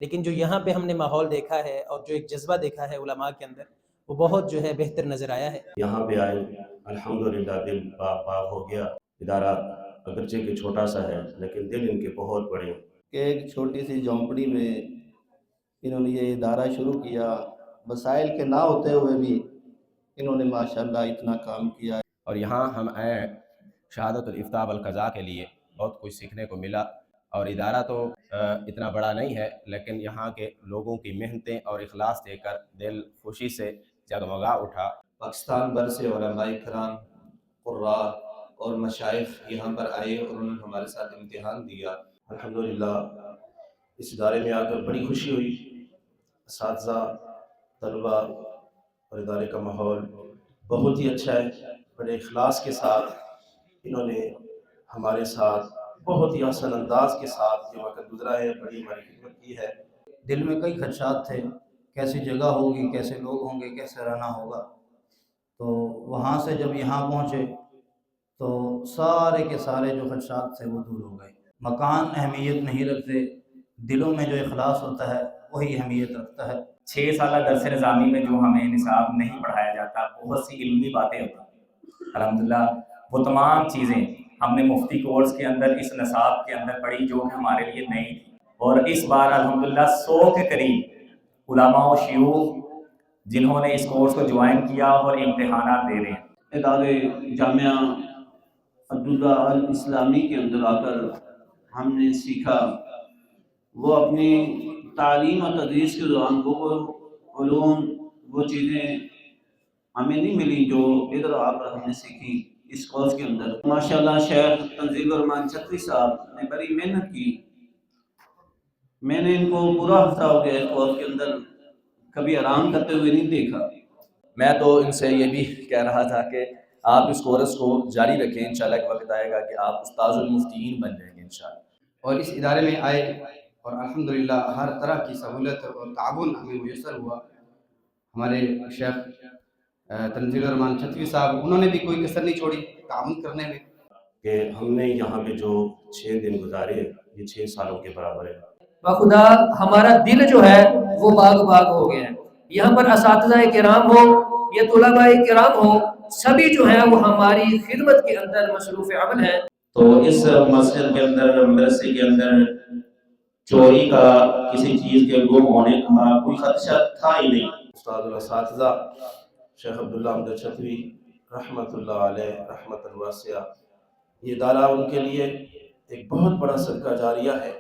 لیکن جو یہاں پہ ہم نے ماحول دیکھا ہے اور جو ایک جذبہ دیکھا ہے علماء کے اندر، وہ بہت جو ہے بہتر نظر آیا ہے۔ یہاں پہ آئے الحمدللہ دل باغ باغ ہو گیا۔ ادارہ اگرچہ کہ چھوٹا سا ہے لیکن دل ان کے بہت بڑے ہیں کہ ایک چھوٹی سی جھونپڑی میں انہوں نے یہ ادارہ شروع کیا، وسائل کے نہ ہوتے ہوئے بھی انہوں نے ماشاءاللہ اتنا کام کیا ہے۔ اور یہاں ہم آئے شہادت الافتاء والقضاء کے لیے، بہت کچھ سیکھنے کو ملا۔ اور ادارہ تو اتنا بڑا نہیں ہے، لیکن یہاں کے لوگوں کی محنتیں اور اخلاص دے کر دل خوشی سے جگمگا اٹھا۔ پاکستان بھر سے علماء کرام، قراء اور مشائخ یہاں پر آئے اور انہوں نے ہمارے ساتھ امتحان دیا۔ الحمدللہ اس ادارے میں آ کر بڑی خوشی ہوئی۔ اساتذہ، طلبہ اور ادارے کا ماحول بہت ہی اچھا ہے۔ بڑے اخلاص کے ساتھ انہوں نے ہمارے ساتھ بہت ہی آسان انداز کے ساتھ یہ وقت گزرا ہے، بڑی ہماری خدمت کی ہے۔ دل میں کئی خدشات تھے، کیسی جگہ ہوگی، کیسے لوگ ہوں گے، کیسے رہنا ہوگا۔ تو وہاں سے جب یہاں پہنچے تو سارے کے سارے جو خدشات تھے وہ دور ہو گئے۔ مکان اہمیت نہیں رکھتے، دلوں میں جو اخلاص ہوتا ہے وہی اہمیت رکھتا ہے۔ 6 سالہ درس نظامی میں جو ہمیں نصاب نہیں پڑھایا جاتا، بہت سی علمی باتیں ہوتی ہیں، الحمدللہ وہ تمام چیزیں ہم نے مفتی کورس کے اندر اس نصاب کے اندر پڑھی، جو کہ ہمارے لیے نئی تھی۔ اور اس بار الحمدللہ 100 کے قریب علماء و شیوخ جنہوں نے اس کورس کو جوائن کیا اور امتحانات دے رہے ہیں۔ ادارے جامعہ عبداللہ الاسلامی کے اندر آ کر ہم نے سیکھا، وہ اپنی تعلیم اور تدریس کے دوران وہ علوم، وہ چیزیں ہمیں نہیں ملی جو ادھر آ کر ہم نے سیکھی اس کورس کے اندر۔ ماشاءاللہ شیخ تنزیل الرحمان چھتوی صاحب نے بڑی محنت کی۔ میں نے ان کو پورا ہفتہ ہو گیا اس کورس کے اندر کبھی آرام کرتے ہوئے نہیں دیکھا۔ میں تو ان سے یہ بھی کہہ رہا تھا کہ آپ اس کورس کو جاری رکھیں، انشاءاللہ ایک وقت آئے گا کہ آپ استاذ المفتیین بن جائیں گے انشاءاللہ۔ اور اس ادارے میں آئے اور الحمدللہ ہر طرح کی سہولت اور تعاون ہمیں میسر ہوا۔ ہمارے شیخ تنزیل الرحمان چھتوی صاحب، انہوں نے بھی کوئی کسر نہیں چھوڑی تعاون کرنے میں۔ کہ ہم نے یہاں پہ جو 6 دن گزارے یہ 6 سالوں کے برابر ہے۔ بخدا ہمارا دل جو ہے وہ باغ باغ ہو گیا ہے۔ یہاں پر اساتذہ کرام ہو یا طلباء کرام ہو، سبھی جو ہیں وہ ہماری خدمت کے اندر مصروف عمل ہیں۔ تو اس مسجد کے اندر، مدرسے کے اندر چوری کا، کسی چیز کے گم ہونے کا کوئی خدشہ تھا ہی نہیں۔ استاد الاساتذہ شیخ عبداللہ احمد چھتوی رحمۃ اللہ علیہ رحمۃ واسعہ، یہ ادارہ ان کے لیے ایک بہت بڑا صدقہ جاریہ ہے۔